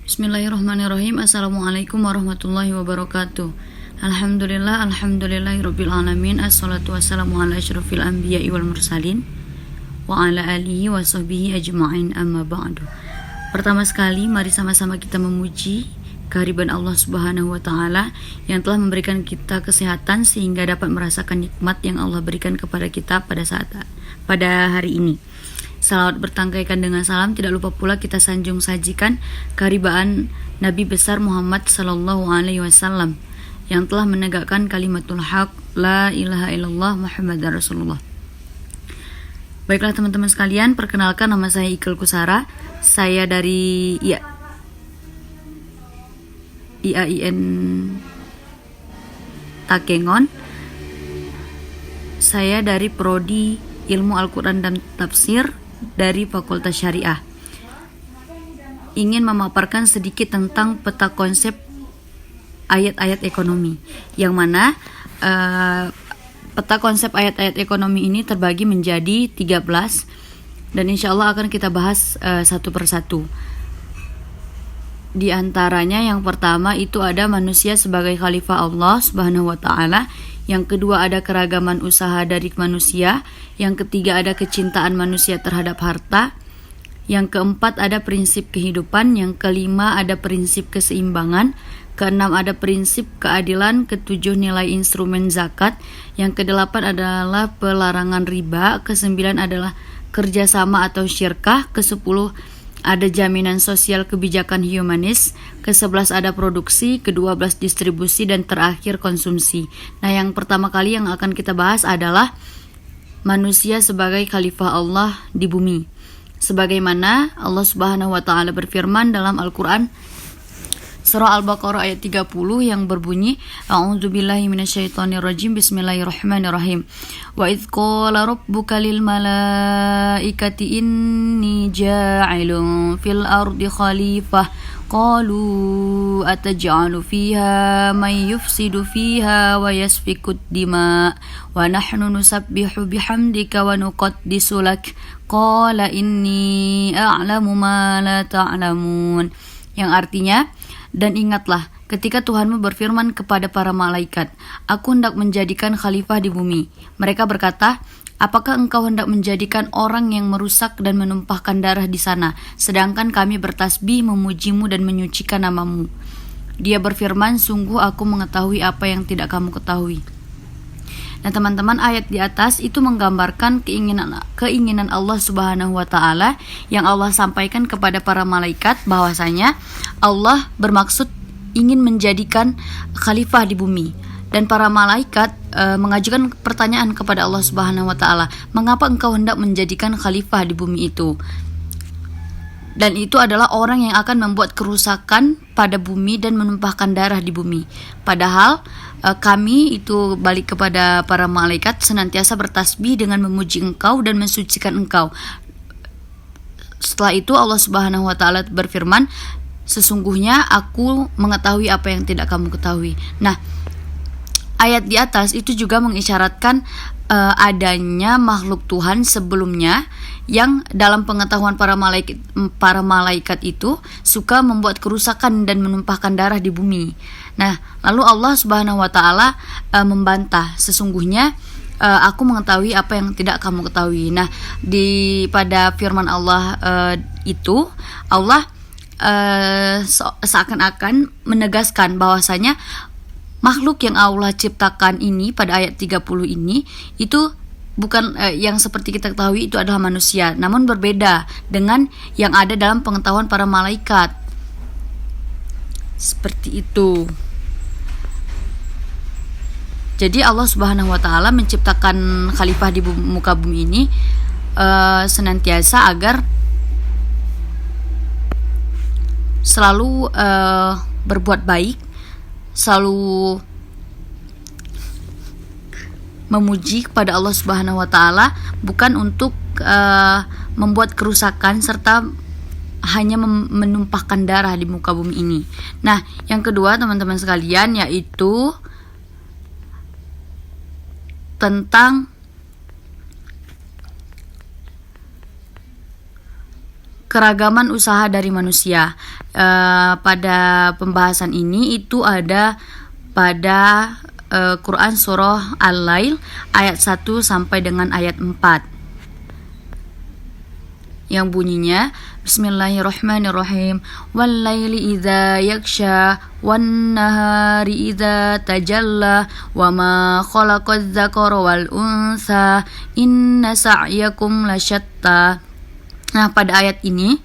Bismillahirrahmanirrahim. Assalamualaikum warahmatullahi wabarakatuh. Alhamdulillahirabbil alamin. Assalatu wassalamu ala asyrofil anbiya'i wal mursalin wa ala alihi wa sahbihi ajma'in, amma ba'du. Pertama sekali, mari sama-sama kita memuji kehadiran Allah Subhanahu wa taala yang telah memberikan kita kesehatan sehingga dapat merasakan nikmat yang Allah berikan kepada kita pada hari ini. Salawat bertangkaikan dengan salam, tidak lupa pula kita sanjung sajikan keharibaan Nabi besar Muhammad sallallahu alaihi wasallam yang telah menegakkan kalimatul haq, la ilaha illallah Muhammadar Rasulullah. Baiklah teman-teman sekalian, perkenalkan, nama saya Ikel Kusara. Saya dari IAIN Takengon. Saya dari Prodi Ilmu Al-Quran dan Tafsir dari Fakultas Syariah. Ingin memaparkan sedikit tentang peta konsep ayat-ayat ekonomi, yang mana peta konsep ayat-ayat ekonomi ini terbagi menjadi 13, dan insya Allah akan kita bahas satu persatu. Di antaranya yang pertama itu ada manusia sebagai khalifah Allah Subhanahu wa taala. Yang kedua ada keragaman usaha dari manusia. Yang ketiga ada kecintaan manusia terhadap harta. Yang keempat ada prinsip kehidupan. Yang kelima ada prinsip keseimbangan. Keenam ada prinsip keadilan. Ketujuh nilai instrumen zakat. Yang kedelapan adalah pelarangan riba. Kesembilan adalah kerjasama atau syirkah. Kesepuluh ada jaminan sosial kebijakan humanis, ke-11 ada produksi, ke-12 distribusi, dan terakhir konsumsi. Nah, yang pertama kali yang akan kita bahas adalah manusia sebagai khalifah Allah di bumi. Sebagaimana Allah Subhanahu wa taala berfirman dalam Al-Qur'an Surah Al-Baqarah ayat 30 yang berbunyi, A'udzubillahi minasyaitonirrajim, Bismillahirrahmanirrahim. Wa idz qala rabbuka lil malaikati inni ja'ilun fil ardi khalifah qalu ataj'alu fiha may yufsidu fiha wa yasfikud dima wa nahnu nusabbihu bihamdika wa nuqaddisu lak qala inni a'lamu ma la ta'lamun. Yang artinya, dan ingatlah ketika Tuhanmu berfirman kepada para malaikat, aku hendak menjadikan khalifah di bumi. Mereka berkata, apakah engkau hendak menjadikan orang yang merusak dan menumpahkan darah di sana, sedangkan kami bertasbih memujimu dan menyucikan namamu. Dia berfirman, sungguh aku mengetahui apa yang tidak kamu ketahui. Nah teman-teman, ayat di atas itu menggambarkan keinginan Allah Subhanahu wa taala yang Allah sampaikan kepada para malaikat, bahwasanya Allah bermaksud ingin menjadikan khalifah di bumi. Dan para malaikat mengajukan pertanyaan kepada Allah Subhanahu wa taala, mengapa engkau hendak menjadikan khalifah di bumi itu? Dan itu adalah orang yang akan membuat kerusakan pada bumi dan menumpahkan darah di bumi. Padahal kami itu balik kepada para malaikat senantiasa bertasbih dengan memuji engkau dan mensucikan engkau. Setelah itu Allah Subhanahu wa taala berfirman, sesungguhnya aku mengetahui apa yang tidak kamu ketahui. Nah, ayat di atas itu juga mengisyaratkan adanya makhluk Tuhan sebelumnya yang dalam pengetahuan para malaikat itu suka membuat kerusakan dan menumpahkan darah di bumi. Nah, lalu Allah Subhanahu wa taala membantah, sesungguhnya aku mengetahui apa yang tidak kamu ketahui. Nah, pada firman Allah itu Allah seakan-akan menegaskan bahwasanya makhluk yang Allah ciptakan ini pada ayat 30 ini itu bukan yang seperti kita ketahui itu adalah manusia, namun berbeda dengan yang ada dalam pengetahuan para malaikat. Seperti itu. Jadi Allah Subhanahu wa taala menciptakan khalifah di muka bumi ini senantiasa agar selalu berbuat baik, selalu memuji kepada Allah Subhanahu wa taala, bukan untuk membuat kerusakan serta hanya menumpahkan darah di muka bumi ini. Nah, yang kedua teman-teman sekalian, yaitu tentang keragaman usaha dari manusia. Pada pembahasan ini itu ada pada Quran surah Al-Lail ayat 1 sampai dengan ayat 4 yang bunyinya Bismillahirrahmanirrahim, Wal-laili idza yaksha wan-nahari idza tajalla wa ma khalaqadz dzakara wal unsa inna sa'yakum lasyatta. Nah, pada ayat ini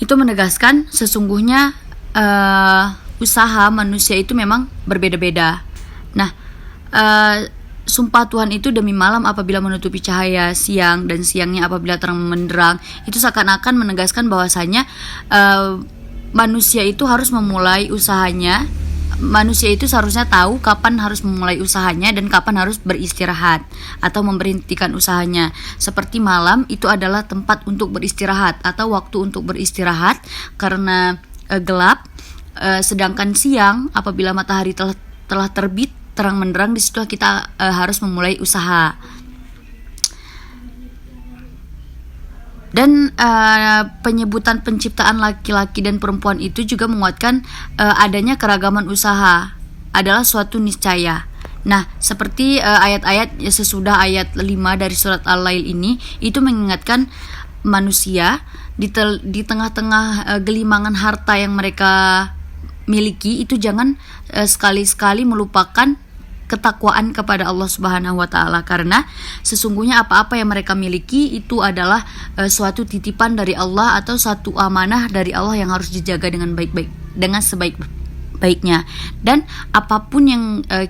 itu menegaskan sesungguhnya usaha manusia itu memang berbeda-beda. Nah, sumpah Tuhan itu demi malam apabila menutupi cahaya siang dan siangnya apabila terang menderang. Itu seakan-akan menegaskan bahwasanya manusia itu harus memulai usahanya. Manusia itu seharusnya tahu kapan harus memulai usahanya dan kapan harus beristirahat atau memberhentikan usahanya. Seperti malam itu adalah tempat untuk beristirahat atau waktu untuk beristirahat karena gelap. Sedangkan siang apabila matahari telah terbit terang menderang, di situ kita harus memulai usaha. Dan penyebutan penciptaan laki-laki dan perempuan itu juga menguatkan adanya keragaman usaha adalah suatu niscaya. Nah, seperti ayat-ayat sesudah ayat 5 dari surat Al-Lail ini itu mengingatkan manusia di tengah-tengah gelimangan harta yang mereka miliki itu jangan sekali-sekali melupakan ketakwaan kepada Allah Subhanahu wa taala, karena sesungguhnya apa-apa yang mereka miliki itu adalah suatu titipan dari Allah atau suatu amanah dari Allah yang harus dijaga dengan baik-baik, dengan sebaik-baiknya. Dan apapun yang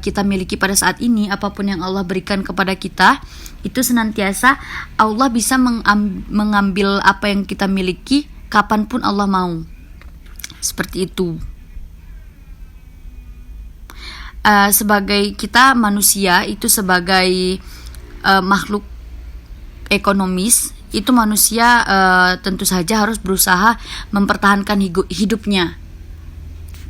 kita miliki pada saat ini, apapun yang Allah berikan kepada kita, itu senantiasa Allah bisa mengambil apa yang kita miliki kapanpun Allah mau. Seperti itu. Sebagai kita manusia itu sebagai makhluk ekonomis, itu manusia tentu saja harus berusaha mempertahankan hidupnya.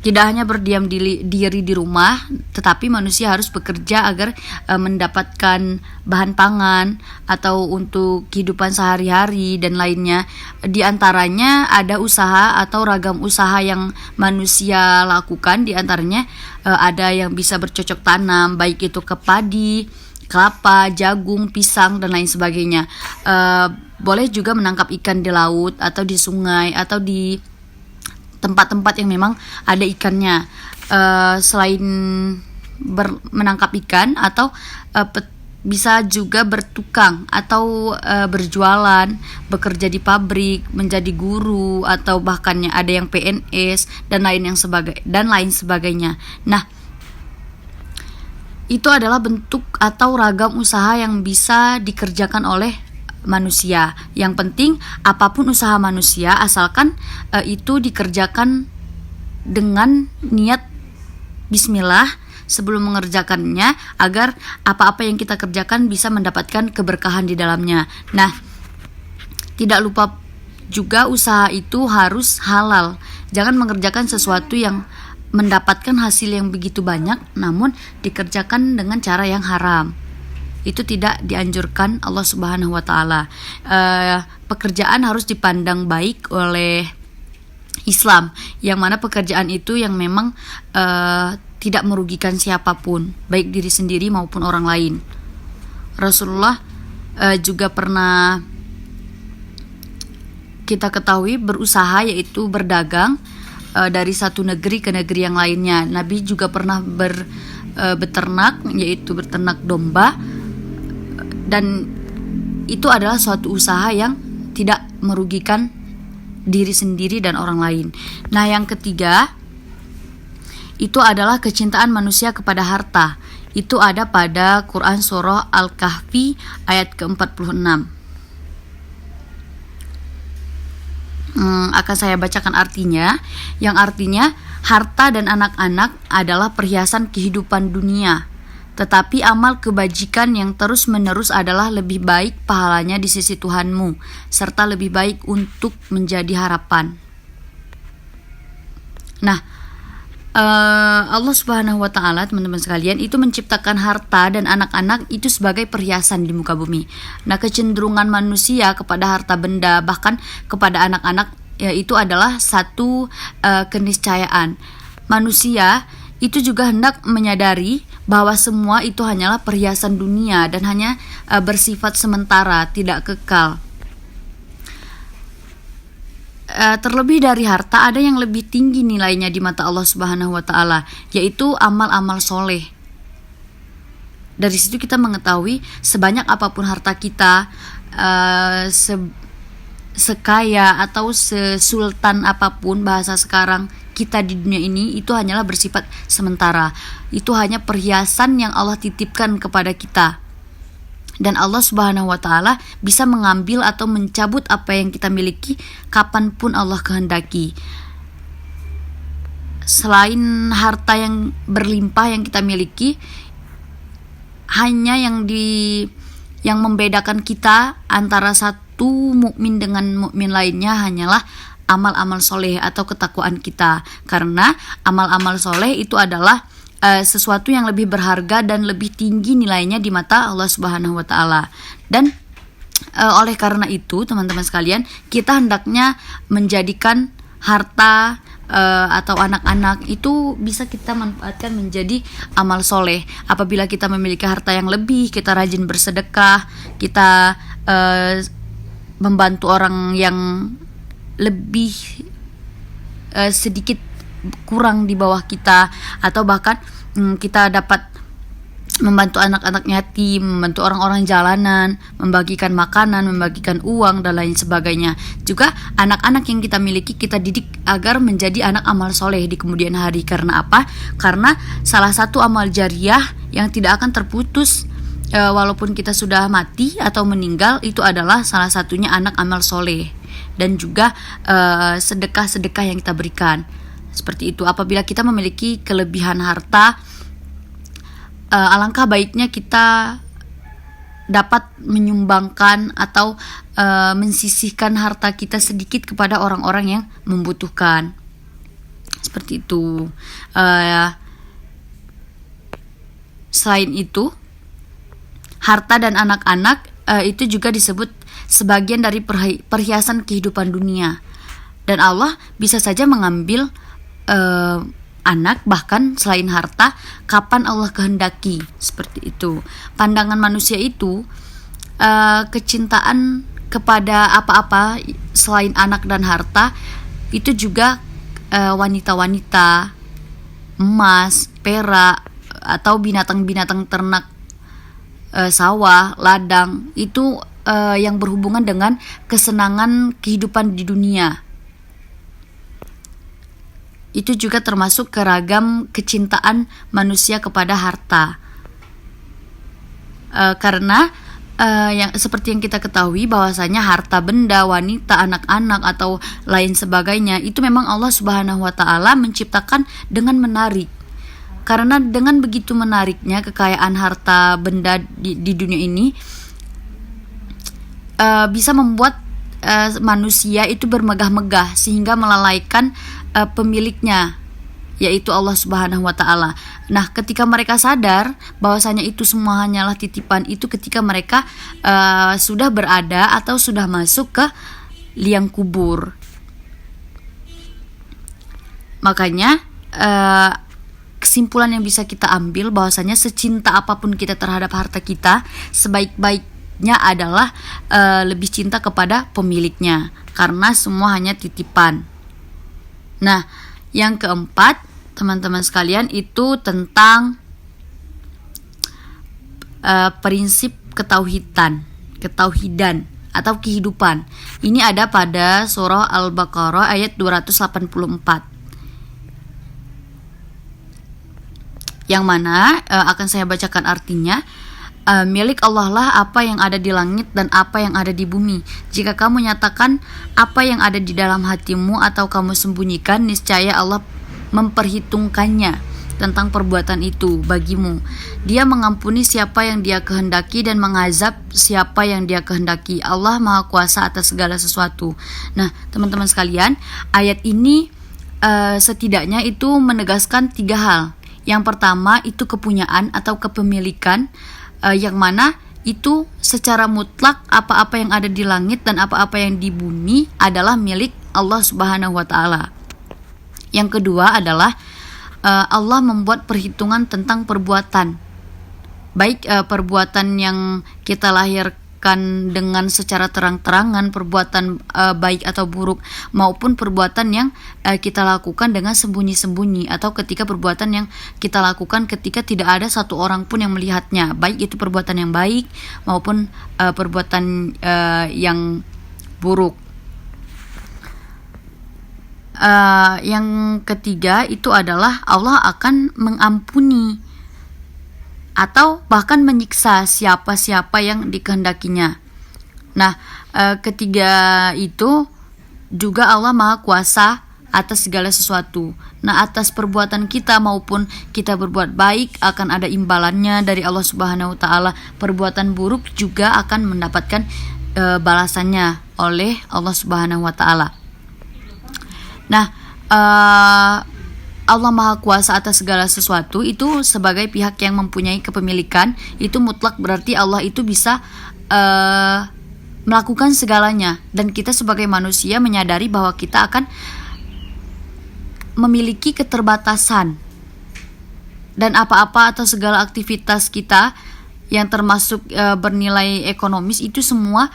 Tidak hanya berdiam diri di rumah, tetapi manusia harus bekerja agar mendapatkan bahan pangan atau untuk kehidupan sehari-hari dan lainnya. Di antaranya ada usaha atau ragam usaha yang manusia lakukan. Di antaranya ada yang bisa bercocok tanam, baik itu ke padi, kelapa, jagung, pisang dan lain sebagainya. Boleh juga menangkap ikan di laut atau di sungai atau di tempat-tempat yang memang ada ikannya. Selain menangkap ikan atau bisa juga bertukang atau berjualan, bekerja di pabrik, menjadi guru atau bahkan ada yang PNS dan lain sebagainya. Nah, itu adalah bentuk atau ragam usaha yang bisa dikerjakan oleh manusia. Yang penting apapun usaha manusia asalkan itu dikerjakan dengan niat bismillah sebelum mengerjakannya, agar apa-apa yang kita kerjakan bisa mendapatkan keberkahan di dalamnya. Nah, tidak lupa juga usaha itu harus halal. Jangan mengerjakan sesuatu yang mendapatkan hasil yang begitu banyak namun dikerjakan dengan cara yang haram. Itu tidak dianjurkan Allah Subhanahu wa taala. Pekerjaan harus dipandang baik oleh Islam, yang mana pekerjaan itu yang memang tidak merugikan siapapun, baik diri sendiri maupun orang lain. Rasulullah juga pernah kita ketahui berusaha, yaitu berdagang dari satu negeri ke negeri yang lainnya. Nabi juga pernah beternak, yaitu beternak domba, dan itu adalah suatu usaha yang tidak merugikan diri sendiri dan orang lain. Nah, yang ketiga itu adalah kecintaan manusia kepada harta. Itu ada pada Quran surah Al-Kahfi ayat ke-46. Akan saya bacakan artinya, yang artinya harta dan anak-anak adalah perhiasan kehidupan dunia, tetapi amal kebajikan yang terus-menerus adalah lebih baik pahalanya di sisi Tuhanmu, serta lebih baik untuk menjadi harapan. Nah, Allah Subhanahu wa taala, teman-teman sekalian, itu menciptakan harta dan anak-anak itu sebagai perhiasan di muka bumi. Nah, kecenderungan manusia kepada harta benda bahkan kepada anak-anak itu adalah satu keniscayaan. Manusia itu juga hendak menyadari bahwa semua itu hanyalah perhiasan dunia dan hanya bersifat sementara, tidak kekal. Terlebih dari harta, ada yang lebih tinggi nilainya di mata Allah Subhanahu wa taala, yaitu amal-amal soleh. Dari situ kita mengetahui sebanyak apapun harta kita, sekaya atau sesultan apapun bahasa sekarang kita di dunia ini, itu hanyalah bersifat sementara. Itu hanya perhiasan yang Allah titipkan kepada kita. Dan Allah Subhanahu wa taala bisa mengambil atau mencabut apa yang kita miliki kapanpun Allah kehendaki. Selain harta yang berlimpah yang kita miliki, hanya yang membedakan kita antara satu mukmin dengan mukmin lainnya hanyalah amal-amal soleh atau ketakwaan kita. Karena amal-amal soleh itu adalah sesuatu yang lebih berharga dan lebih tinggi nilainya di mata Allah Subhanahu wa taala. Dan oleh karena itu, teman-teman sekalian, kita hendaknya menjadikan harta atau anak-anak itu bisa kita manfaatkan menjadi amal soleh. Apabila kita memiliki harta yang lebih, kita rajin bersedekah, kita membantu orang yang lebih sedikit kurang di bawah kita, atau bahkan kita dapat membantu anak-anak yatim, membantu orang-orang jalanan, membagikan makanan, membagikan uang dan lain sebagainya. Juga anak-anak yang kita miliki kita didik agar menjadi anak amal soleh di kemudian hari. Karena apa? Karena salah satu amal jariah yang tidak akan terputus walaupun kita sudah mati atau meninggal, itu adalah salah satunya anak amal soleh. Dan juga sedekah-sedekah yang kita berikan. Seperti itu. Apabila kita memiliki kelebihan harta, alangkah baiknya kita dapat menyumbangkan atau mensisihkan harta kita sedikit kepada orang-orang yang membutuhkan. Seperti itu. Selain itu, harta dan anak-anak itu juga disebut sebagian dari perhiasan kehidupan dunia. Dan Allah bisa saja mengambil anak bahkan selain harta kapan Allah kehendaki. Seperti itu. Pandangan manusia itu kecintaan kepada apa-apa selain anak dan harta itu juga wanita-wanita, emas, perak, atau binatang-binatang ternak, sawah, ladang, itu yang berhubungan dengan kesenangan kehidupan di dunia. Itu juga termasuk keragam kecintaan manusia kepada harta. Karena yang seperti yang kita ketahui bahwasanya harta benda, wanita, anak-anak atau lain sebagainya itu memang Allah Subhanahu wa taala menciptakan dengan menarik. Karena dengan begitu menariknya kekayaan harta benda di dunia ini bisa membuat manusia itu bermegah-megah sehingga melalaikan pemiliknya, yaitu Allah Subhanahu wa taala. Nah, ketika mereka sadar bahwasanya itu semua hanyalah titipan, itu ketika mereka sudah berada atau sudah masuk ke liang kubur. Makanya kesimpulan yang bisa kita ambil bahwasanya secinta apapun kita terhadap harta kita, sebaik-baiknya adalah lebih cinta kepada pemiliknya, karena semua hanya titipan. Nah, yang keempat, teman-teman sekalian, itu tentang prinsip ketauhidan atau kehidupan. Ini ada pada surah Al-Baqarah ayat 284. Yang mana akan saya bacakan artinya. Milik Allah lah apa yang ada di langit dan apa yang ada di bumi. Jika kamu nyatakan apa yang ada di dalam hatimu atau kamu sembunyikan, niscaya Allah memperhitungkannya tentang perbuatan itu bagimu. Dia mengampuni siapa yang Dia kehendaki dan mengazab siapa yang Dia kehendaki. Allah Maha Kuasa atas segala sesuatu. Nah, teman-teman sekalian, ayat ini setidaknya itu menegaskan 3 hal. Yang pertama itu kepunyaan atau kepemilikan, yang mana itu secara mutlak apa-apa yang ada di langit dan apa-apa yang di bumi adalah milik Allah Subhanahu wa taala. Yang kedua adalah Allah membuat perhitungan tentang perbuatan. Baik perbuatan yang kita lahirkan dengan secara terang-terangan, perbuatan baik atau buruk, maupun perbuatan yang kita lakukan dengan sembunyi-sembunyi, atau ketika perbuatan yang kita lakukan ketika tidak ada satu orang pun yang melihatnya, baik itu perbuatan yang baik maupun perbuatan yang buruk. Yang ketiga itu adalah Allah akan mengampuni atau bahkan menyiksa siapa-siapa yang dikehendakinya. Nah, ketiga itu juga Allah Maha Kuasa atas segala sesuatu. Nah, atas perbuatan kita maupun kita berbuat baik akan ada imbalannya dari Allah Subhanahu wa taala. Perbuatan buruk juga akan mendapatkan balasannya oleh Allah Subhanahu wa taala. Nah, Allah Maha Kuasa atas segala sesuatu itu sebagai pihak yang mempunyai kepemilikan, itu mutlak berarti Allah itu bisa melakukan segalanya, dan kita sebagai manusia menyadari bahwa kita akan memiliki keterbatasan, dan apa-apa atau segala aktivitas kita yang termasuk bernilai ekonomis itu semua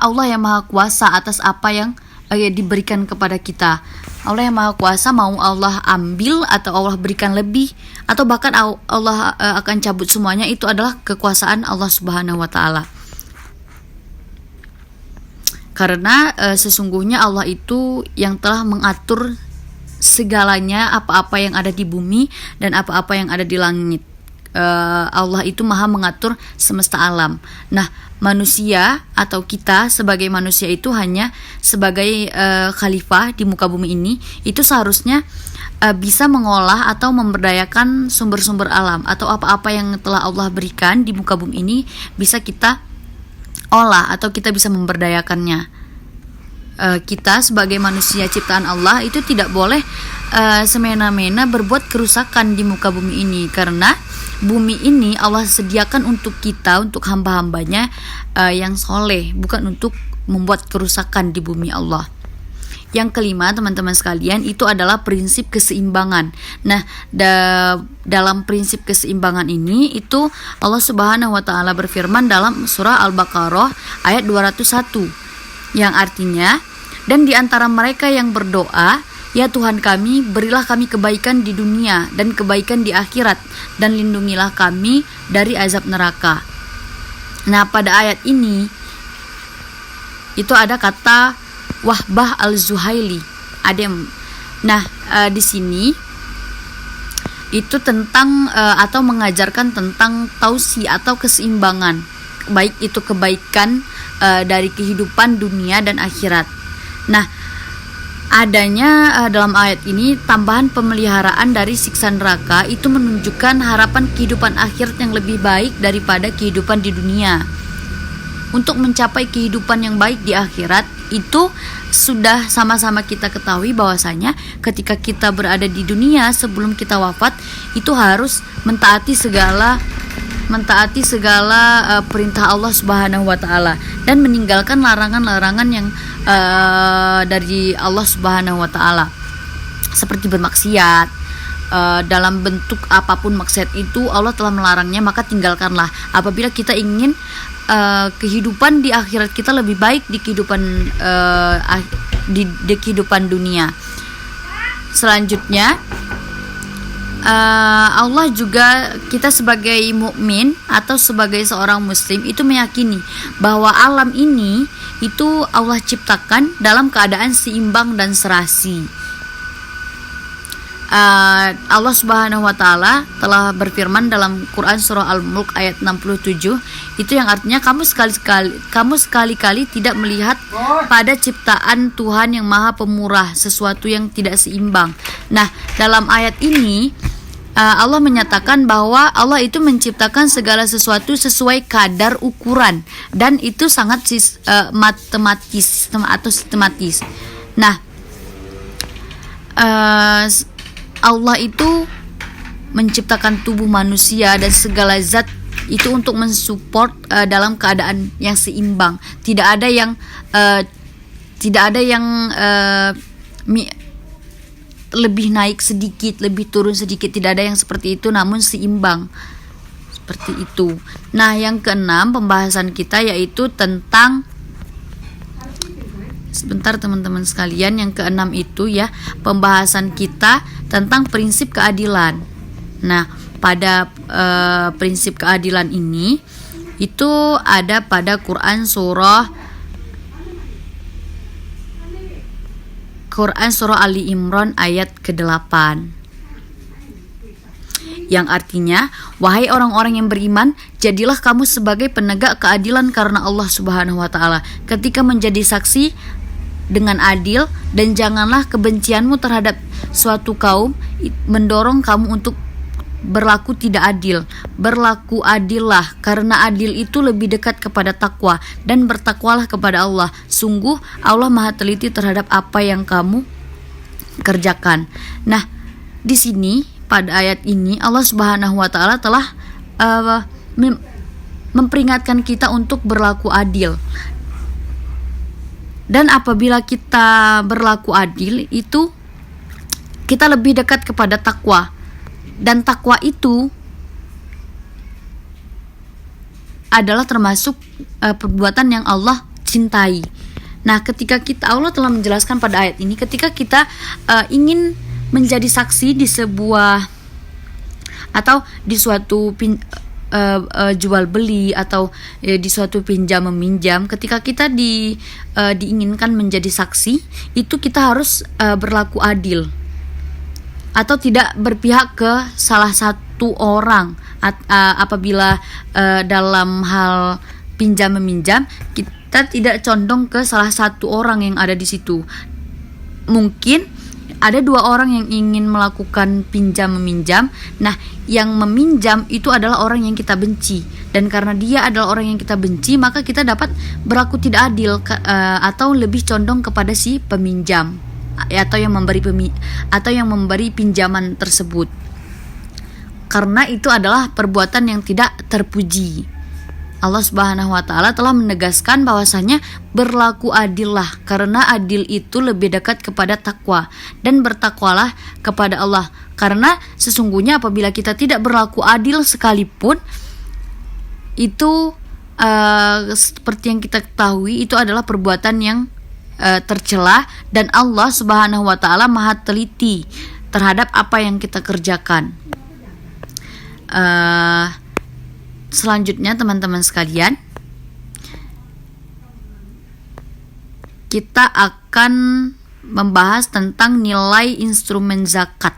Allah yang Maha Kuasa atas apa yang diberikan kepada kita. Allah yang Maha Kuasa, mau Allah ambil atau Allah berikan lebih atau bahkan Allah akan cabut semuanya, itu adalah kekuasaan Allah Subhanahu wa taala. Karena sesungguhnya Allah itu yang telah mengatur segalanya, apa-apa yang ada di bumi dan apa-apa yang ada di langit. Allah itu maha mengatur semesta alam. Nah, manusia atau kita sebagai manusia itu hanya sebagai khalifah di muka bumi ini, itu seharusnya bisa mengolah atau memberdayakan sumber-sumber alam atau apa-apa yang telah Allah berikan di muka bumi ini bisa kita olah atau kita bisa memberdayakannya. Kita sebagai manusia ciptaan Allah itu tidak boleh semena-mena berbuat kerusakan di muka bumi ini, karena bumi ini Allah sediakan untuk kita, untuk hamba-hambanya yang soleh, bukan untuk membuat kerusakan di bumi Allah. Yang kelima, teman-teman sekalian, itu adalah prinsip keseimbangan. Nah, dalam prinsip keseimbangan ini, itu Allah Subhanahu wa taala berfirman dalam surah Al-Baqarah ayat 201, yang artinya, dan di antara mereka yang berdoa, ya Tuhan kami, berilah kami kebaikan di dunia dan kebaikan di akhirat, dan lindungilah kami dari azab neraka. Nah, pada ayat ini itu ada kata Wahbah al-Zuhaili. Nah, di sini itu tentang atau mengajarkan tentang tausi atau keseimbangan, baik itu kebaikan dari kehidupan dunia dan akhirat. Nah, adanya dalam ayat ini tambahan pemeliharaan dari siksa neraka itu menunjukkan harapan kehidupan akhirat yang lebih baik daripada kehidupan di dunia. Untuk mencapai kehidupan yang baik di akhirat itu sudah sama-sama kita ketahui bahwasanya ketika kita berada di dunia sebelum kita wafat itu harus mentaati segala perintah Allah Subhanahu wa taala dan meninggalkan larangan-larangan yang dari Allah Subhanahu wa taala, seperti bermaksiat dalam bentuk apapun maksiat itu Allah telah melarangnya, maka tinggalkanlah apabila kita ingin kehidupan di akhirat kita lebih baik di kehidupan di kehidupan dunia. Selanjutnya Allah juga, kita sebagai mukmin atau sebagai seorang muslim itu meyakini bahwa alam ini itu Allah ciptakan dalam keadaan seimbang dan serasi. Allah Subhanahu wa taala telah berfirman dalam Quran surah Al-Mulk ayat 67, itu yang artinya kamu sekali-kali tidak melihat pada ciptaan Tuhan yang Maha Pemurah sesuatu yang tidak seimbang. Nah, dalam ayat ini Allah menyatakan bahwa Allah itu menciptakan segala sesuatu sesuai kadar ukuran, dan itu sangat matematis atau sistematis. Nah, Allah itu menciptakan tubuh manusia dan segala zat itu untuk mensupport dalam keadaan yang seimbang. Tidak ada yang lebih naik sedikit, lebih turun sedikit. Tidak ada yang seperti itu, namun seimbang. Seperti itu. Nah, yang keenam pembahasan kita yaitu tentang, sebentar teman-teman sekalian, yang keenam itu ya, pembahasan kita tentang prinsip keadilan. Nah, pada prinsip keadilan ini itu ada pada Quran surah Ali Imran ayat ke-8. Yang artinya, wahai orang-orang yang beriman, jadilah kamu sebagai penegak keadilan karena Allah Subhanahu wa taala ketika menjadi saksi dengan adil, dan janganlah kebencianmu terhadap suatu kaum mendorong kamu untuk berlaku tidak adil. Berlaku adillah, karena adil itu lebih dekat kepada takwa, dan bertakwalah kepada Allah. Sungguh Allah Maha teliti terhadap apa yang kamu kerjakan. Nah, di sini pada ayat ini Allah Subhanahu wa taala telah memperingatkan kita untuk berlaku adil. Dan apabila kita berlaku adil, itu kita lebih dekat kepada takwa. Dan takwa itu adalah termasuk perbuatan yang Allah cintai. Nah, ketika Allah telah menjelaskan pada ayat ini, ketika kita ingin menjadi saksi di sebuah atau di suatu jual beli atau di suatu pinjam meminjam, ketika kita diinginkan menjadi saksi, itu kita harus berlaku adil atau tidak berpihak ke salah satu orang. Apabila dalam hal pinjam meminjam, kita tidak condong ke salah satu orang yang ada di situ. Mungkin ada dua orang yang ingin melakukan pinjam meminjam. Nah, yang meminjam itu adalah orang yang kita benci, dan karena dia adalah orang yang kita benci, maka kita dapat berlaku tidak adil atau lebih condong kepada si peminjam atau yang memberi pinjaman tersebut, karena itu adalah perbuatan yang tidak terpuji. Allah Subhanahu wa taala telah menegaskan bahwasanya berlaku adillah, karena adil itu lebih dekat kepada takwa, dan bertakwalah kepada Allah, karena sesungguhnya apabila kita tidak berlaku adil sekalipun, itu seperti yang kita ketahui, itu adalah perbuatan yang tercela, dan Allah Subhanahu wa taala Maha teliti terhadap apa yang kita kerjakan. Selanjutnya teman-teman sekalian, kita akan membahas tentang nilai instrumen zakat.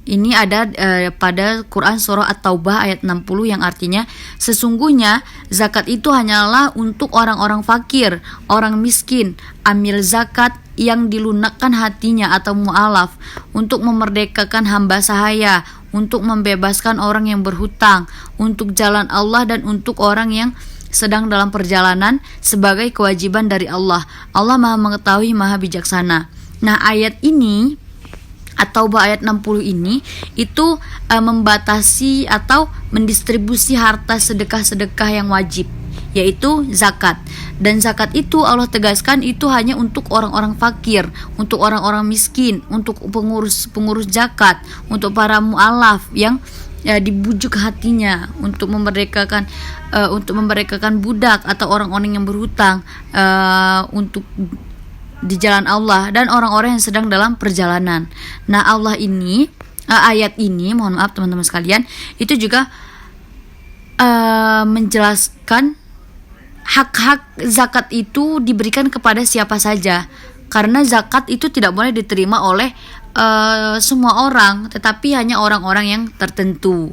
Ini ada pada Quran surah At-Taubah ayat 60, yang artinya, sesungguhnya zakat itu hanyalah untuk orang-orang fakir, orang miskin, amil zakat yang dilunakkan hatinya atau mu'alaf, untuk memerdekakan hamba sahaya, untuk membebaskan orang yang berhutang, untuk jalan Allah, dan untuk orang yang sedang dalam perjalanan, sebagai kewajiban dari Allah. Allah Maha mengetahui, Maha bijaksana. Nah, ayat ini atau ayat 60 ini itu membatasi atau mendistribusi harta sedekah-sedekah yang wajib, yaitu zakat. Dan zakat itu Allah tegaskan itu hanya untuk orang-orang fakir, untuk orang-orang miskin, untuk pengurus zakat, untuk para mu'alaf yang dibujuk hatinya, untuk memerdekakan budak atau orang-orang yang berhutang, untuk di jalan Allah, dan orang-orang yang sedang dalam perjalanan. Nah, ayat ini, mohon maaf teman-teman sekalian, itu juga menjelaskan hak-hak zakat itu diberikan kepada siapa saja, karena zakat itu tidak boleh diterima oleh semua orang, tetapi hanya orang-orang yang tertentu.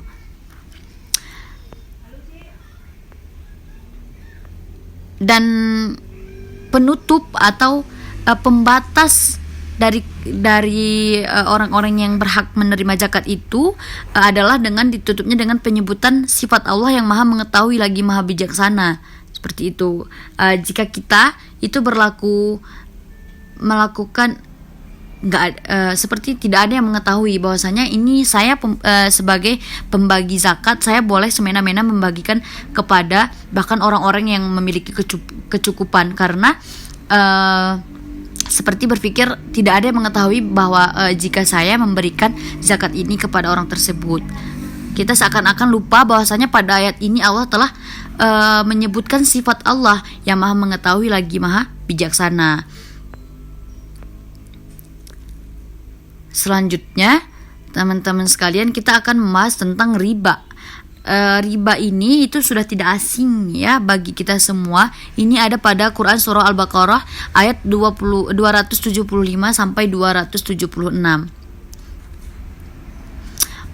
Dan penutup atau pembatas dari orang-orang yang berhak menerima zakat itu adalah dengan ditutupnya dengan penyebutan sifat Allah yang Maha mengetahui lagi Maha bijaksana. Seperti itu. Jika kita itu berlaku melakukan seperti tidak ada yang mengetahui bahwasanya ini saya sebagai pembagi zakat, saya boleh semena-mena membagikan kepada bahkan orang-orang yang memiliki kecukupan, karena seperti berpikir tidak ada yang mengetahui bahwa jika saya memberikan zakat ini kepada orang tersebut. Kita seakan-akan lupa bahwasanya pada ayat ini Allah telah menyebutkan sifat Allah yang maha mengetahui lagi maha bijaksana. Selanjutnya, teman-teman sekalian, kita akan membahas tentang riba. Riba ini itu sudah tidak asing ya bagi kita semua. Ini ada pada Quran surah Al-Baqarah ayat 275 sampai 276.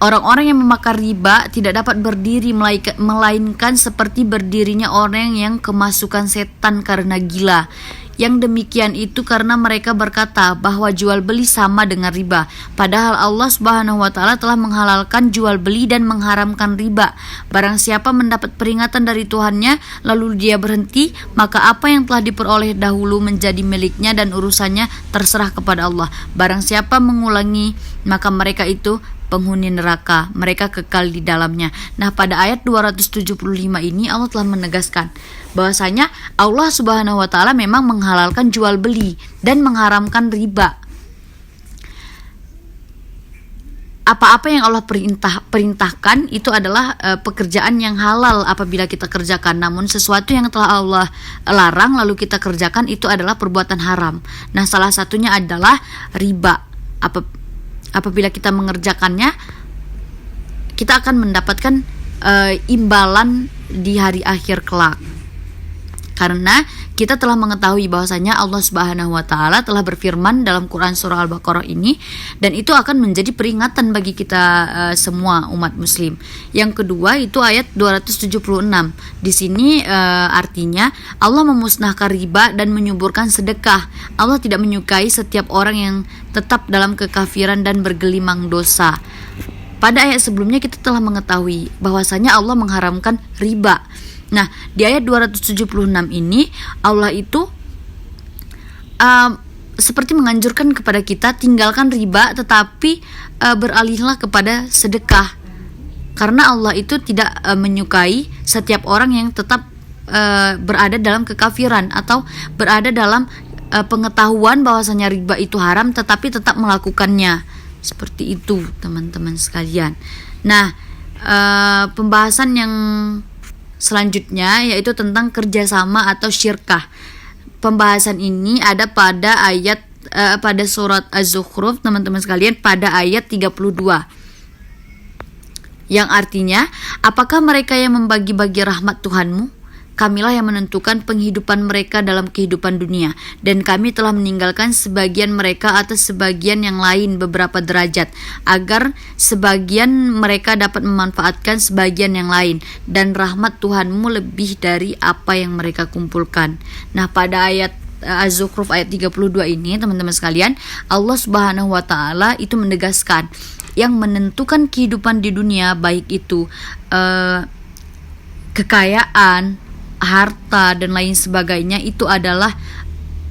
Orang-orang yang memakan riba tidak dapat berdiri melainkan seperti berdirinya orang yang kemasukan setan karena gila. Yang demikian itu karena mereka berkata bahwa jual beli sama dengan riba. Padahal Allah Subhanahu wa taala telah menghalalkan jual beli dan mengharamkan riba. Barang siapa mendapat peringatan dari Tuhannya lalu dia berhenti, maka apa yang telah diperoleh dahulu menjadi miliknya dan urusannya terserah kepada Allah. Barang siapa mengulangi, maka mereka itu penghuni neraka, mereka kekal di dalamnya. Nah, pada ayat 275 ini Allah telah menegaskan bahwasanya Allah Subhanahu wa taala memang menghalalkan jual beli dan mengharamkan riba. Apa-apa yang Allah perintahkan itu adalah pekerjaan yang halal apabila kita kerjakan. Namun sesuatu yang telah Allah larang lalu kita kerjakan itu adalah perbuatan haram. Nah, salah satunya adalah riba. Apabila kita mengerjakannya, kita akan mendapatkan imbalan di hari akhir kelak. Karena kita telah mengetahui bahwasanya Allah Subhanahu wa taala telah berfirman dalam Quran surah Al-Baqarah ini, dan itu akan menjadi peringatan bagi kita semua umat muslim. Yang kedua itu ayat 276. Di sini artinya Allah memusnahkan riba dan menyuburkan sedekah. Allah tidak menyukai setiap orang yang tetap dalam kekafiran dan bergelimang dosa. Pada ayat sebelumnya kita telah mengetahui bahwasanya Allah mengharamkan riba. Nah, di ayat 276 ini Allah itu seperti menganjurkan kepada kita tinggalkan riba, tetapi beralihlah kepada sedekah. Karena Allah itu tidak menyukai setiap orang yang tetap berada dalam kekafiran atau berada dalam pengetahuan bahwasanya riba itu haram tetapi tetap melakukannya. Seperti itu, teman-teman sekalian. Nah, pembahasan yang selanjutnya yaitu tentang kerjasama atau syirkah. Pembahasan ini ada pada ayat pada surat Az-Zukhruf, teman-teman sekalian, pada ayat 32. Yang artinya, apakah mereka yang membagi-bagi rahmat Tuhanmu? Kamilah yang menentukan penghidupan mereka dalam kehidupan dunia, dan kami telah meninggalkan sebagian mereka atas sebagian yang lain beberapa derajat, agar sebagian mereka dapat memanfaatkan sebagian yang lain, dan rahmat Tuhanmu lebih dari apa yang mereka kumpulkan. Nah, pada ayat Az-Zukhruf ayat 32 ini, teman-teman sekalian, Allah Subhanahu wa taala itu menegaskan yang menentukan kehidupan di dunia, baik itu kekayaan, harta dan lain sebagainya, itu adalah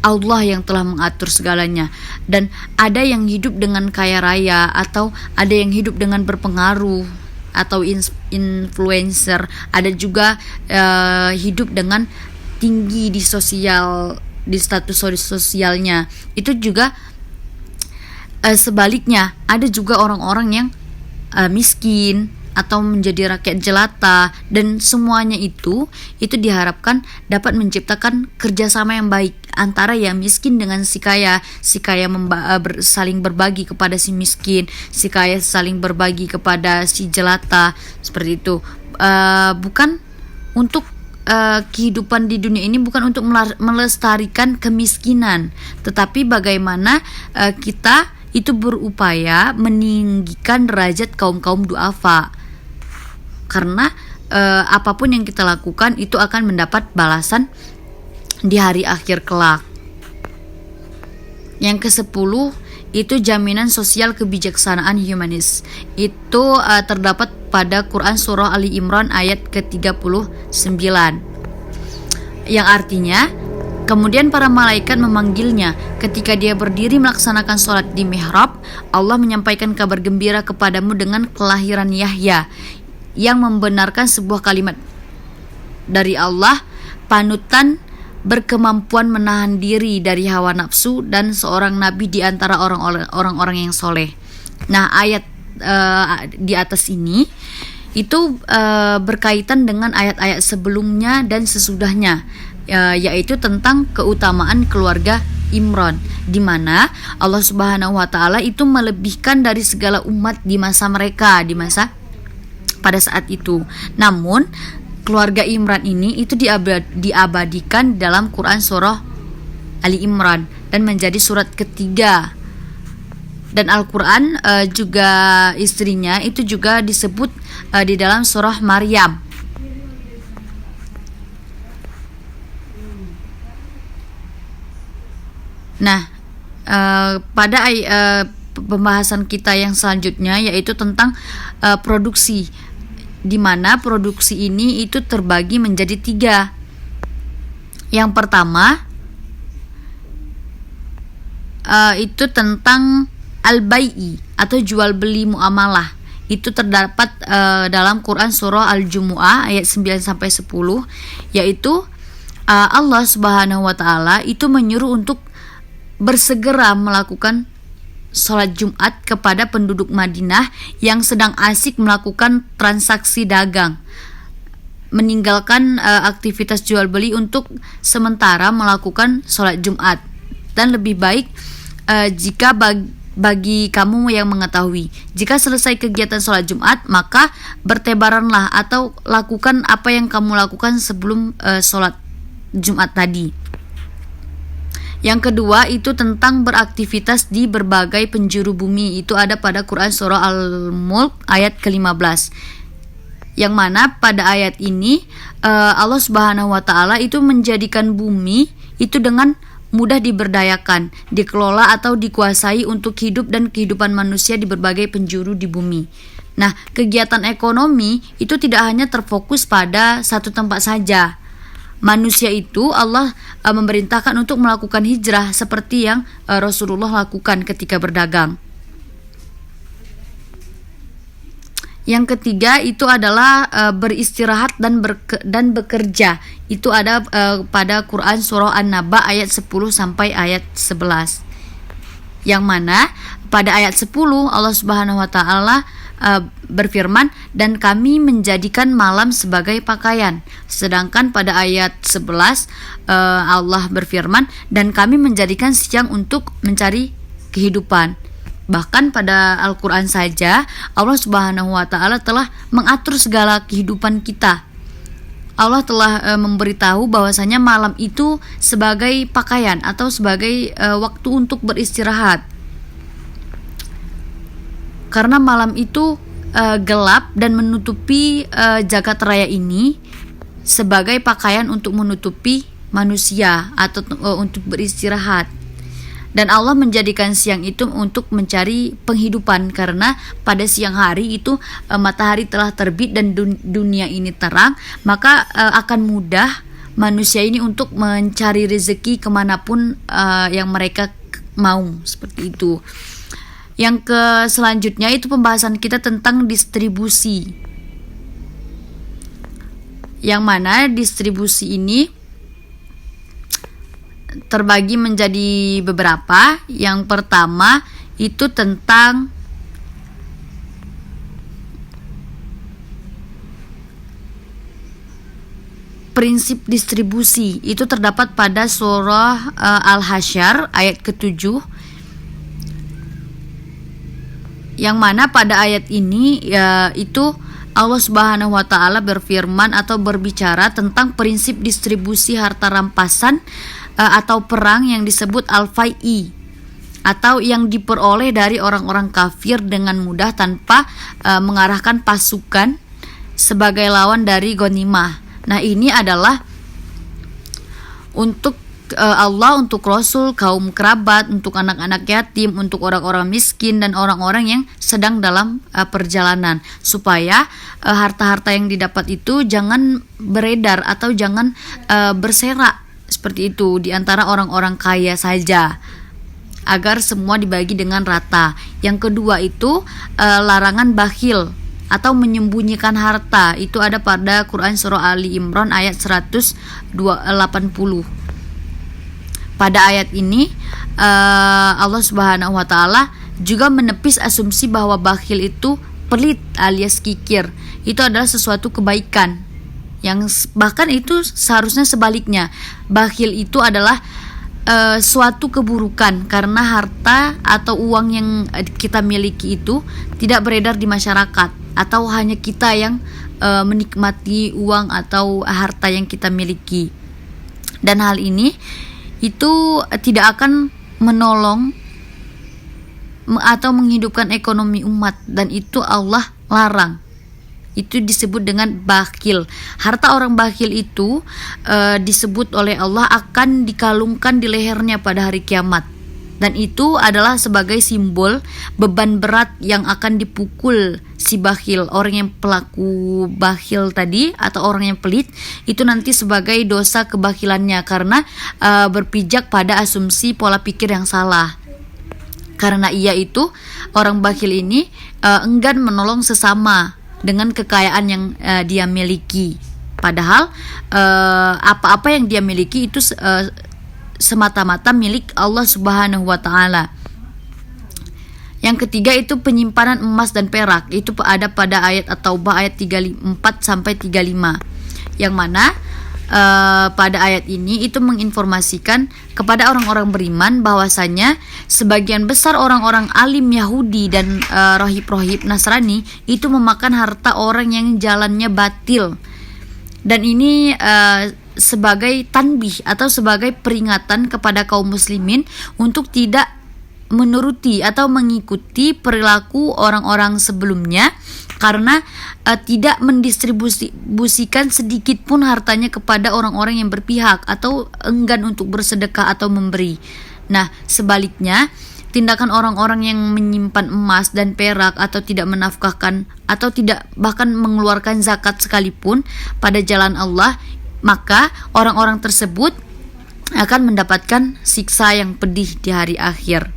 Allah yang telah mengatur segalanya. Dan ada yang hidup dengan kaya raya, atau ada yang hidup dengan berpengaruh atau influencer, ada juga hidup dengan tinggi di sosial, di status sosialnya. Itu juga sebaliknya, ada juga orang-orang yang miskin atau menjadi rakyat jelata, dan semuanya itu diharapkan dapat menciptakan kerjasama yang baik antara yang miskin dengan si kaya saling berbagi kepada si miskin, si kaya saling berbagi kepada si jelata, seperti itu. Bukan untuk kehidupan di dunia ini bukan untuk melestarikan kemiskinan, tetapi bagaimana kita itu berupaya meninggikan derajat kaum-kaum duafa. Karena apapun yang kita lakukan itu akan mendapat balasan di hari akhir kelak. Yang ke-10 itu jaminan sosial kebijaksanaan humanis. Itu terdapat pada Quran surah Ali Imran ayat ke-39. Yang artinya Kemudian para malaikat memanggilnya. Ketika dia berdiri melaksanakan sholat di mihrab, Allah menyampaikan kabar gembira kepadamu dengan kelahiran Yahya yang membenarkan sebuah kalimat dari Allah, panutan, berkemampuan menahan diri dari hawa nafsu, dan seorang nabi di antara orang-orang yang soleh. Nah, ayat di atas ini itu berkaitan dengan ayat-ayat sebelumnya dan sesudahnya, yaitu tentang keutamaan keluarga Imran, di mana Allah Subhanahu wa taala itu melebihkan dari segala umat di masa mereka, pada saat itu. Namun keluarga Imran ini itu diabadikan dalam Quran surah Ali Imran dan menjadi surat ketiga. Dan Al-Quran juga istrinya itu juga disebut di dalam surah Maryam. Nah, pada pembahasan kita yang selanjutnya yaitu tentang produksi, di mana produksi ini itu terbagi menjadi 3. Yang pertama itu tentang al-bai'i atau jual beli muamalah. Itu terdapat dalam Quran surah Al-Jumu'ah ayat 9-10, yaitu Allah Subhanahu wa taala itu menyuruh untuk bersegera melakukan sholat Jumat kepada penduduk Madinah yang sedang asik melakukan transaksi dagang, meninggalkan aktivitas jual beli untuk sementara melakukan sholat Jumat. Dan lebih baik jika bagi kamu yang mengetahui, jika selesai kegiatan sholat Jumat, maka bertebaranlah atau lakukan apa yang kamu lakukan sebelum sholat Jumat tadi. Yang kedua itu tentang beraktivitas di berbagai penjuru bumi. Itu ada pada Quran surah Al-Mulk ayat ke-15, yang mana pada ayat ini Allah Subhanahu wa taala itu menjadikan bumi itu dengan mudah diberdayakan, dikelola atau dikuasai untuk hidup dan kehidupan manusia di berbagai penjuru di bumi. Nah, kegiatan ekonomi itu tidak hanya terfokus pada satu tempat saja. Manusia itu Allah memerintahkan untuk melakukan hijrah seperti yang Rasulullah lakukan ketika berdagang. Yang ketiga itu adalah beristirahat dan bekerja. Itu ada pada Quran surah An-Naba ayat 10 sampai ayat 11. Yang mana pada ayat 10 Allah Subhanahu wa taala berfirman, dan kami menjadikan malam sebagai pakaian. Sedangkan pada ayat 11 Allah berfirman, dan kami menjadikan siang untuk mencari kehidupan. Bahkan pada Al-Quran saja Allah Subhanahu wa taala telah mengatur segala kehidupan kita. Allah telah memberitahu bahwasanya malam itu sebagai pakaian atau sebagai waktu untuk beristirahat. Karena malam itu gelap dan menutupi jagat raya ini sebagai pakaian untuk menutupi manusia atau untuk beristirahat. Dan Allah menjadikan siang itu untuk mencari penghidupan, karena pada siang hari itu matahari telah terbit dan dunia ini terang, maka akan mudah manusia ini untuk mencari rezeki kemanapun yang mereka mau, seperti itu. Yang selanjutnya itu pembahasan kita tentang distribusi, yang mana distribusi ini terbagi menjadi beberapa. Yang pertama itu tentang prinsip distribusi. Itu terdapat pada surah Al-Hasyr ayat ke-7, yang mana pada ayat ini itu Allah Subhanahu wa taala berfirman atau berbicara tentang prinsip distribusi harta rampasan atau perang yang disebut al-fai'i, atau yang diperoleh dari orang-orang kafir dengan mudah tanpa mengarahkan pasukan sebagai lawan dari ghanimah. Nah, ini adalah untuk Allah, untuk Rasul, kaum kerabat, untuk anak-anak yatim, untuk orang-orang miskin dan orang-orang yang sedang dalam perjalanan, supaya harta-harta yang didapat itu jangan beredar atau jangan berserak Seperti itu, di antara orang-orang kaya saja, agar semua dibagi dengan rata. Yang kedua itu larangan bakhil atau menyembunyikan harta. Itu ada pada Quran surah Ali Imran ayat 180. Pada ayat ini Allah Subhanahu wa taala juga menepis asumsi bahwa bakhil itu pelit alias kikir. Itu adalah sesuatu kebaikan, yang bahkan itu seharusnya sebaliknya. Bakhil itu adalah suatu keburukan, karena harta atau uang yang kita miliki itu tidak beredar di masyarakat, atau hanya kita yang menikmati uang atau harta yang kita miliki. Dan hal ini itu tidak akan menolong atau menghidupkan ekonomi umat, dan itu Allah larang. Itu disebut dengan bakhil. Harta orang bakhil itu disebut oleh Allah akan dikalungkan di lehernya pada hari kiamat. Dan itu adalah sebagai simbol beban berat yang akan dipukul si bakhil. Orang yang pelaku bakhil tadi atau orang yang pelit itu nanti sebagai dosa kebakhilannya, karena berpijak pada asumsi pola pikir yang salah. Karena ia itu, orang bakhil ini enggan menolong sesama dengan kekayaan yang dia miliki. Padahal apa-apa yang dia miliki itu semata-mata milik Allah Subhanahu wa taala. Yang ketiga itu penyimpanan emas dan perak. Itu ada pada ayat At-Taubah ayat 34 sampai 35. Yang mana pada ayat ini itu menginformasikan kepada orang-orang beriman bahwasanya sebagian besar orang-orang alim Yahudi dan rohib-rohib Nasrani itu memakan harta orang yang jalannya batil. Dan ini sebagai tanbih atau sebagai peringatan kepada kaum muslimin untuk tidak menuruti atau mengikuti perilaku orang-orang sebelumnya, karena tidak mendistribusikan sedikit pun hartanya kepada orang-orang yang berpihak atau enggan untuk bersedekah atau memberi. Nah, sebaliknya, tindakan orang-orang yang menyimpan emas dan perak atau tidak menafkahkan atau tidak bahkan mengeluarkan zakat sekalipun pada jalan Allah, maka orang-orang tersebut akan mendapatkan siksa yang pedih di hari akhir.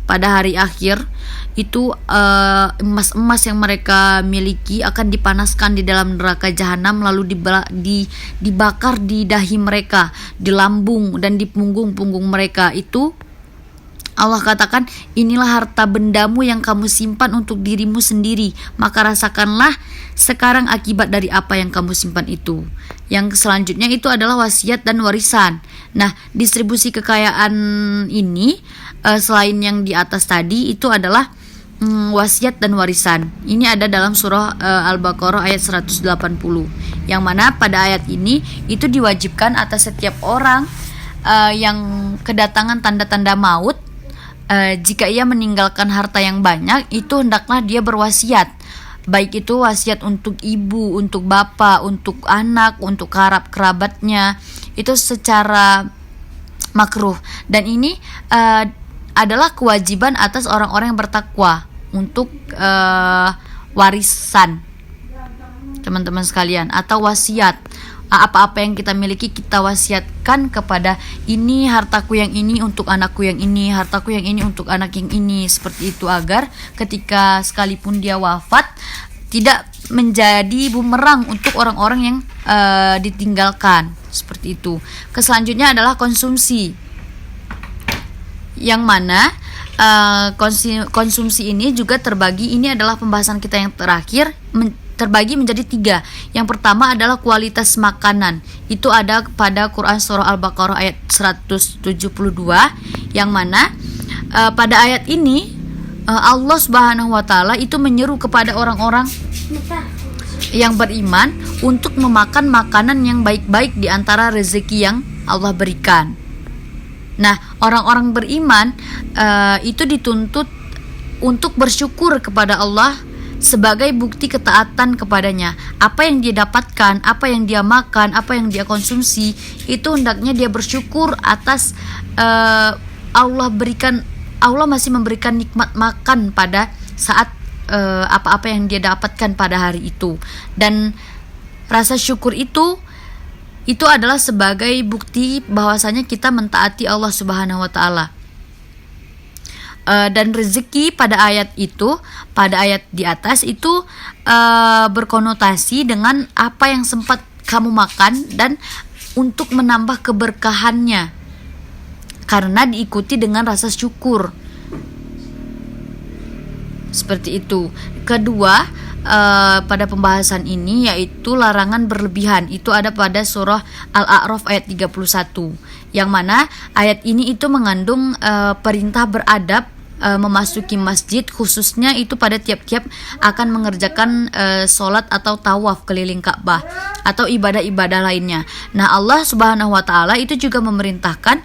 Pada hari akhir itu emas-emas yang mereka miliki akan dipanaskan di dalam neraka jahanam, lalu dibakar di dahi mereka, di lambung dan di punggung-punggung mereka. Itu Allah katakan, inilah harta bendamu yang kamu simpan untuk dirimu sendiri, maka rasakanlah sekarang akibat dari apa yang kamu simpan itu. Yang selanjutnya itu adalah wasiat dan warisan. Nah, distribusi kekayaan ini selain yang di atas tadi itu adalah wasiat dan warisan. Ini ada dalam surah Al-Baqarah ayat 180. Yang mana pada ayat ini itu diwajibkan atas setiap orang yang kedatangan tanda-tanda maut, jika ia meninggalkan harta yang banyak, itu hendaklah dia berwasiat. Baik itu wasiat untuk ibu, untuk bapak, untuk anak, untuk kerabatnya, itu secara makruh. Dan ini adalah kewajiban atas orang-orang yang bertakwa untuk warisan, teman-teman sekalian, atau wasiat. Apa-apa yang kita miliki kita wasiatkan kepada, ini hartaku yang ini untuk anakku yang ini, hartaku yang ini untuk anak yang ini, seperti itu, agar ketika sekalipun dia wafat tidak menjadi bumerang untuk orang-orang yang ditinggalkan, seperti itu. Selanjutnya adalah konsumsi, yang mana konsumsi ini juga terbagi, ini adalah pembahasan kita yang terakhir, terbagi menjadi 3. Yang pertama adalah kualitas makanan. Itu ada pada Quran surah Al-Baqarah ayat 172, yang mana pada ayat ini Allah Subhanahu wa taala itu menyeru kepada orang-orang yang beriman untuk memakan makanan yang baik-baik di antara rezeki yang Allah berikan. Nah, orang-orang beriman itu dituntut untuk bersyukur kepada Allah sebagai bukti ketaatan kepadanya. Apa yang dia dapatkan, apa yang dia makan, apa yang dia konsumsi, itu hendaknya dia bersyukur atas Allah masih memberikan nikmat makan pada saat apa-apa yang dia dapatkan pada hari itu. Dan rasa syukur itu itu adalah sebagai bukti bahwasanya kita mentaati Allah Subhanahu wa taala. Dan rezeki pada ayat di atas itu berkonotasi dengan apa yang sempat kamu makan dan untuk menambah keberkahannya, karena diikuti dengan rasa syukur. Seperti itu. Kedua, pada pembahasan ini yaitu larangan berlebihan. Itu ada pada surah Al-A'raf ayat 31, yang mana ayat ini itu mengandung perintah beradab memasuki masjid, khususnya itu pada tiap-tiap akan mengerjakan sholat atau tawaf keliling Ka'bah atau ibadah-ibadah lainnya. Nah, Allah Subhanahu wa taala itu juga memerintahkan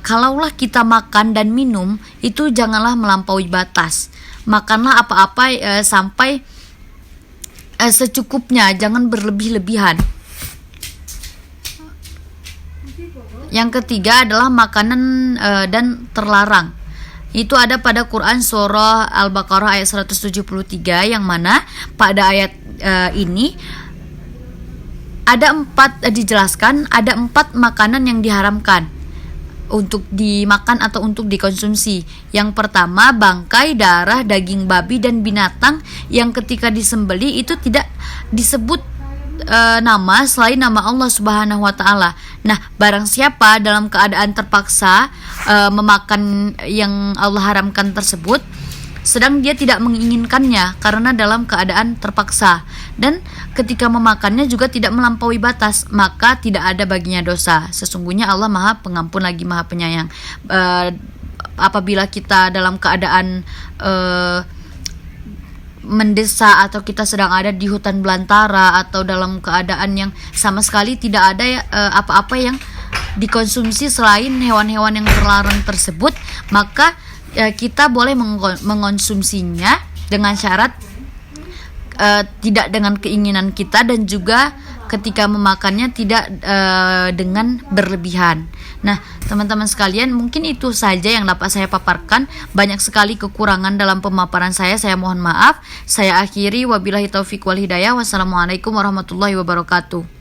kalaulah kita makan dan minum itu janganlah melampaui batas. Makanlah apa-apa sampai secukupnya, jangan berlebih-lebihan. Yang ketiga adalah makanan dan terlarang. Itu ada pada Quran surah Al-Baqarah ayat 173, yang mana pada ayat ini dijelaskan ada 4 makanan yang diharamkan untuk dimakan atau untuk dikonsumsi. Yang pertama, bangkai, darah, daging babi dan binatang yang ketika disembeli itu tidak disebut nama selain nama Allah Subhanahu wa taala. Nah, barang siapa dalam keadaan terpaksa memakan yang Allah haramkan tersebut, sedang dia tidak menginginkannya karena dalam keadaan terpaksa, dan ketika memakannya juga tidak melampaui batas, maka tidak ada baginya dosa. Sesungguhnya Allah Maha Pengampun lagi Maha Penyayang. Apabila kita dalam keadaan mendesak atau kita sedang ada di hutan belantara atau dalam keadaan yang sama sekali tidak ada apa-apa yang dikonsumsi selain hewan-hewan yang terlarang tersebut, maka kita boleh mengonsumsinya dengan syarat tidak dengan keinginan kita, dan juga ketika memakannya tidak dengan berlebihan. Nah, teman-teman sekalian, mungkin itu saja yang dapat saya paparkan. Banyak sekali kekurangan dalam pemaparan saya mohon maaf. Saya akhiri, wabillahi taufik wal hidayah. Wassalamualaikum warahmatullahi wabarakatuh.